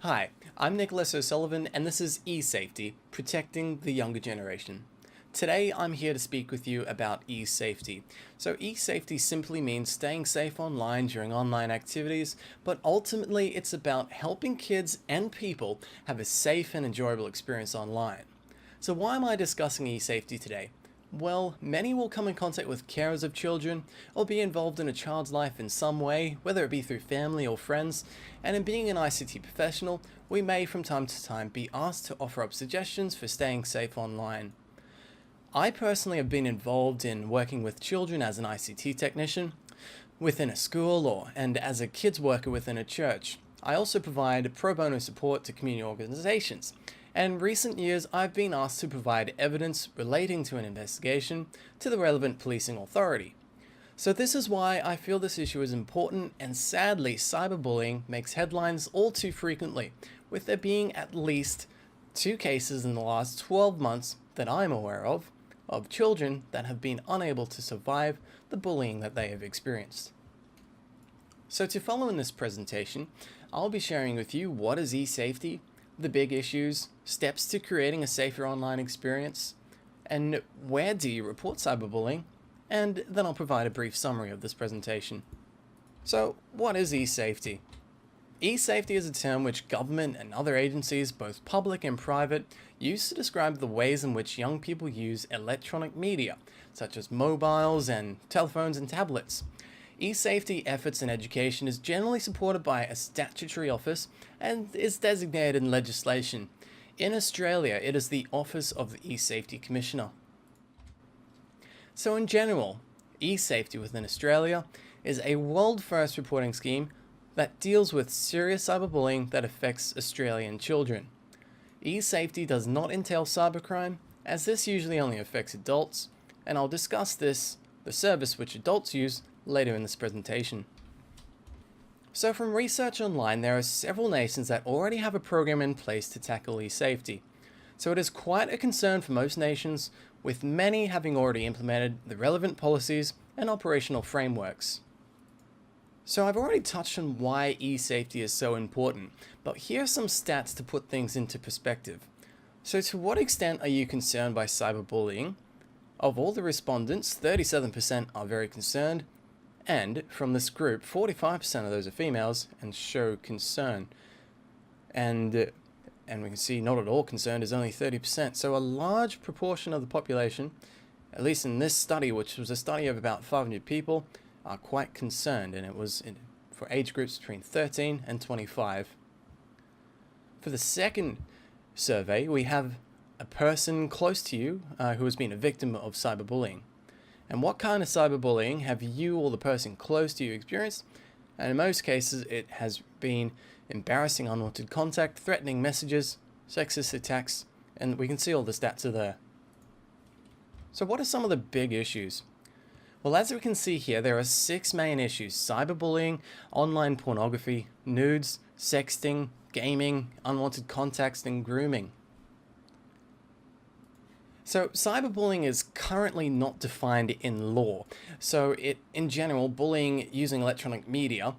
Hi, I'm Nicholas O'Sullivan and this is eSafety, protecting the younger generation. Today I'm here to speak with you about eSafety. So eSafety simply means staying safe online during online activities, but ultimately it's about helping kids and people have a safe and enjoyable experience online. So why am I discussing eSafety today? Well, many will come in contact with carers of children or be involved in a child's life in some way, whether it be through family or friends, and in being an ICT professional, we may from time to time be asked to offer up suggestions for staying safe online. I personally have been involved in working with children as an ICT technician within a school and as a kids worker within a church. I also provide pro bono support to community organizations. And in recent years, I've been asked to provide evidence relating to an investigation to the relevant policing authority. So this is why I feel this issue is important, and sadly, cyberbullying makes headlines all too frequently, with there being at least 2 cases in the last 12 months that I'm aware of children that have been unable to survive the bullying that they have experienced. So to follow in this presentation, I'll be sharing with you what is eSafety, the big issues, steps to creating a safer online experience, and where do you report cyberbullying, and then I'll provide a brief summary of this presentation. So, what is eSafety? eSafety is a term which government and other agencies, both public and private, use to describe the ways in which young people use electronic media, such as mobiles and telephones and tablets. eSafety efforts in education is generally supported by a statutory office and is designated in legislation. In Australia, it is the Office of the eSafety Commissioner. So in general, eSafety within Australia is a world-first reporting scheme that deals with serious cyberbullying that affects Australian children. eSafety does not entail cybercrime, as this usually only affects adults, and I'll discuss the service which adults use, later in this presentation. So from research online, there are several nations that already have a program in place to tackle eSafety. So it is quite a concern for most nations, with many having already implemented the relevant policies and operational frameworks. So I've already touched on why eSafety is so important, but here are some stats to put things into perspective. So to what extent are you concerned by cyberbullying? Of all the respondents, 37% are very concerned, and from this group, 45% of those are females and show concern. And we can see not at all concerned is only 30%. So a large proportion of the population, at least in this study, which was a study of about 500 people, are quite concerned, and it was for age groups between 13 and 25. For the second survey, we have a person close to you who has been a victim of cyberbullying. And what kind of cyberbullying have you or the person close to you experienced? And in most cases, it has been embarrassing unwanted contact, threatening messages, sexist attacks, and we can see all the stats are there. So what are some of the big issues? Well, as we can see here, there are 6 main issues: cyberbullying, online pornography, nudes, sexting, gaming, unwanted contacts, and grooming. So cyberbullying is currently not defined in law. So in general, bullying using electronic media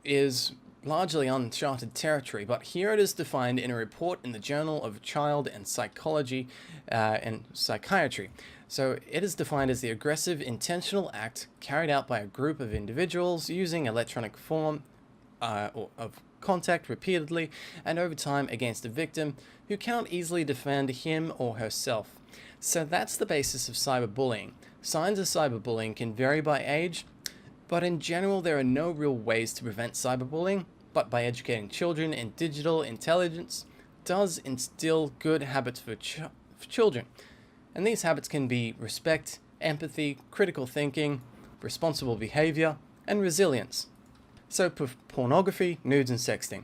is largely uncharted territory, but here it is defined in a report in the Journal of Child and Psychology and Psychiatry. So it is defined as the aggressive intentional act carried out by a group of individuals using electronic form of contact repeatedly and over time against a victim who cannot easily defend him or herself. So that's the basis of cyberbullying. Signs of cyberbullying can vary by age, but in general there are no real ways to prevent cyberbullying, but by educating children in digital intelligence does instill good habits for children. And these habits can be respect, empathy, critical thinking, responsible behavior, and resilience. So pornography, nudes, and sexting,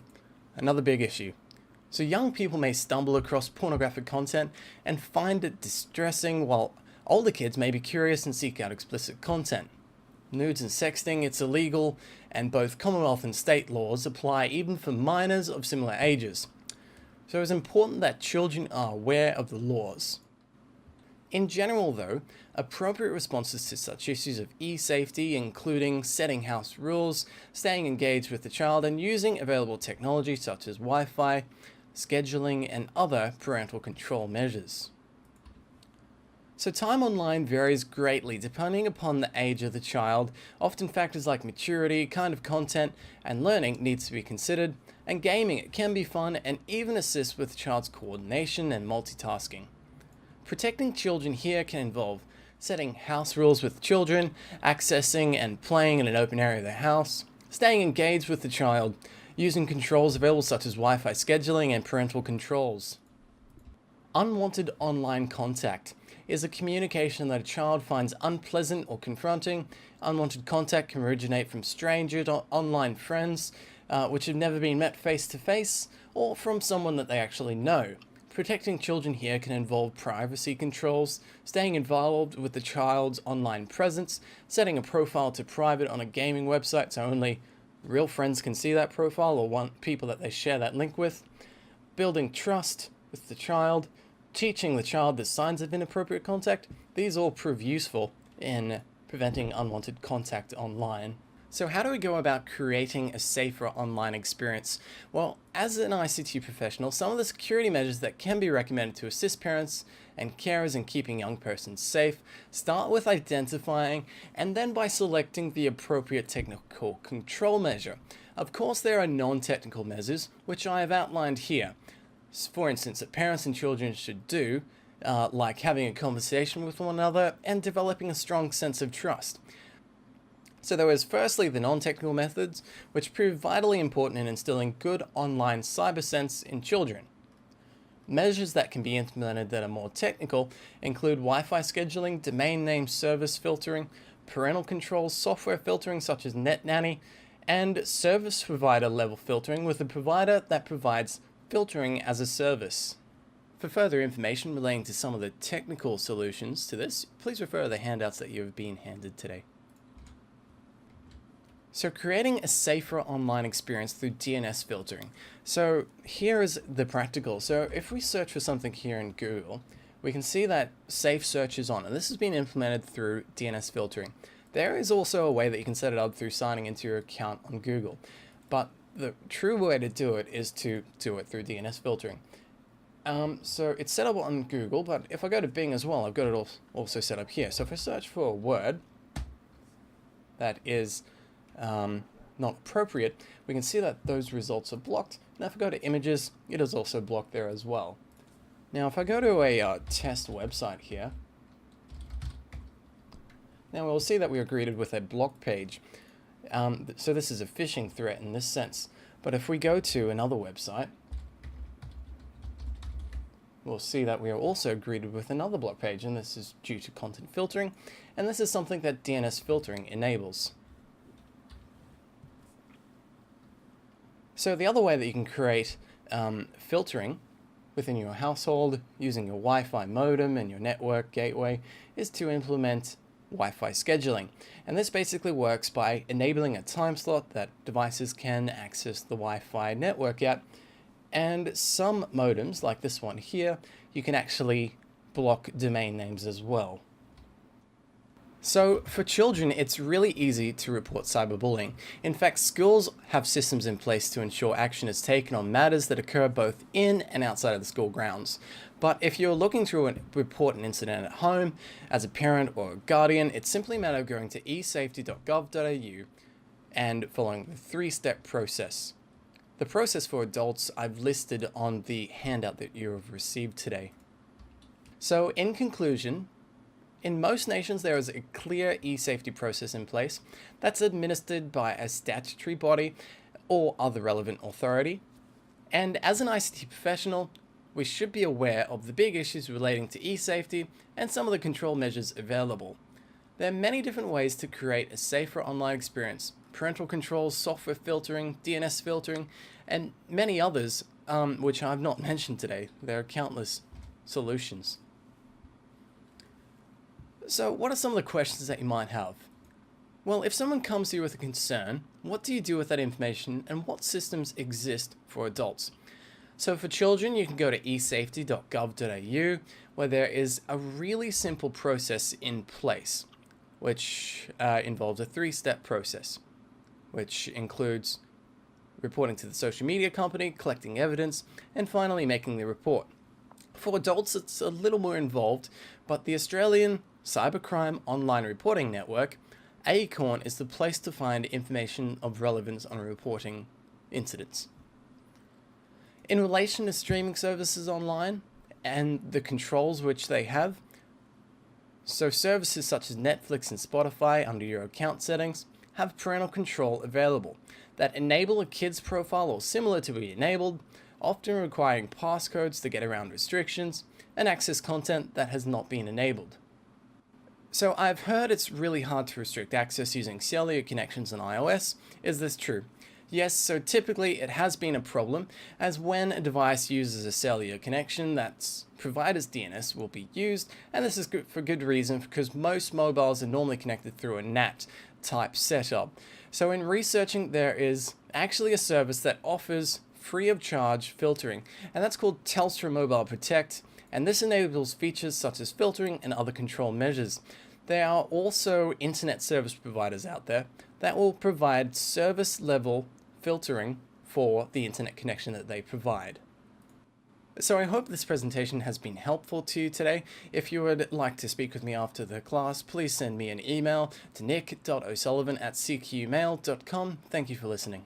another big issue. So young people may stumble across pornographic content and find it distressing, while older kids may be curious and seek out explicit content. Nudes and sexting, it's illegal, and both Commonwealth and state laws apply even for minors of similar ages. So it's important that children are aware of the laws. In general, though, appropriate responses to such issues of eSafety, including setting house rules, staying engaged with the child, and using available technology such as Wi-Fi, scheduling, and other parental control measures. So time online varies greatly depending upon the age of the child. Often factors like maturity, kind of content, and learning needs to be considered, and gaming it can be fun and even assist with the child's coordination and multitasking. Protecting children here can involve setting house rules with children, accessing and playing in an open area of the house, staying engaged with the child, using controls available such as Wi-Fi scheduling and parental controls. Unwanted online contact is a communication that a child finds unpleasant or confronting. Unwanted contact can originate from strangers or online friends, which have never been met face to face, or from someone that they actually know. Protecting children here can involve privacy controls, staying involved with the child's online presence, setting a profile to private on a gaming website so only real friends can see that profile or want people that they share that link with, building trust with the child, teaching the child the signs of inappropriate contact. These all prove useful in preventing unwanted contact online. So how do we go about creating a safer online experience? Well, as an ICT professional, some of the security measures that can be recommended to assist parents and carers in keeping young persons safe start with identifying and then by selecting the appropriate technical control measure. Of course, there are non-technical measures, which I have outlined here. For instance, that parents and children should do, like having a conversation with one another and developing a strong sense of trust. So there is firstly the non-technical methods, which prove vitally important in instilling good online cyber sense in children. Measures that can be implemented that are more technical include Wi-Fi scheduling, domain name service filtering, parental controls, software filtering such as NetNanny, and service provider level filtering with a provider that provides filtering as a service. For further information relating to some of the technical solutions to this, please refer to the handouts that you have been handed today. So creating a safer online experience through DNS filtering. So here is the practical. So if we search for something here in Google, we can see that safe search is on, and this has been implemented through DNS filtering. There is also a way that you can set it up through signing into your account on Google, but the true way to do it is to do it through DNS filtering. So it's set up on Google, but if I go to Bing as well, I've got it also set up here. So if I search for a word that is not appropriate, we can see that those results are blocked. Now if I go to images, it is also blocked there as well. Now if I go to a test website here, now we'll see that we are greeted with a block page. So this is a phishing threat in this sense. But if we go to another website, we'll see that we are also greeted with another block page, and this is due to content filtering, and this is something that DNS filtering enables. So the other way that you can create filtering within your household using your Wi-Fi modem and your network gateway is to implement Wi-Fi scheduling. And this basically works by enabling a time slot that devices can access the Wi-Fi network at. And some modems, like this one here, you can actually block domain names as well. So for children, it's really easy to report cyberbullying. In fact, schools have systems in place to ensure action is taken on matters that occur both in and outside of the school grounds. But if you're looking to report an incident at home, as a parent or a guardian, it's simply a matter of going to esafety.gov.au and following the three-step process. The process for adults I've listed on the handout that you have received today. So in conclusion, in most nations, there is a clear eSafety process in place that's administered by a statutory body or other relevant authority. And as an ICT professional, we should be aware of the big issues relating to eSafety and some of the control measures available. There are many different ways to create a safer online experience: parental controls, software filtering, DNS filtering, and many others, which I've not mentioned today. There are countless solutions. So what are some of the questions that you might have? Well, if someone comes to you with a concern, what do you do with that information and what systems exist for adults? So for children, you can go to eSafety.gov.au, where there is a really simple process in place, which involves a 3-step process, which includes reporting to the social media company, collecting evidence, and finally making the report. For adults, it's a little more involved, but the Australian Cybercrime Online Reporting Network, ACORN, is the place to find information of relevance on reporting incidents. In relation to streaming services online and the controls which they have, so services such as Netflix and Spotify under your account settings have parental control available that enable a kid's profile or similar to be enabled, often requiring passcodes to get around restrictions and access content that has not been enabled. So I've heard it's really hard to restrict access using cellular connections on iOS. Is this true? Yes, so typically it has been a problem, as when a device uses a cellular connection, that provider's DNS will be used, and this is good for good reason, because most mobiles are normally connected through a NAT type setup. So in researching, there is actually a service that offers free of charge filtering, and that's called Telstra Mobile Protect, and this enables features such as filtering and other control measures. There are also internet service providers out there that will provide service level filtering for the internet connection that they provide. So I hope this presentation has been helpful to you today. If you would like to speak with me after the class, please send me an email to nick.o'sullivan@cqmail.com. Thank you for listening.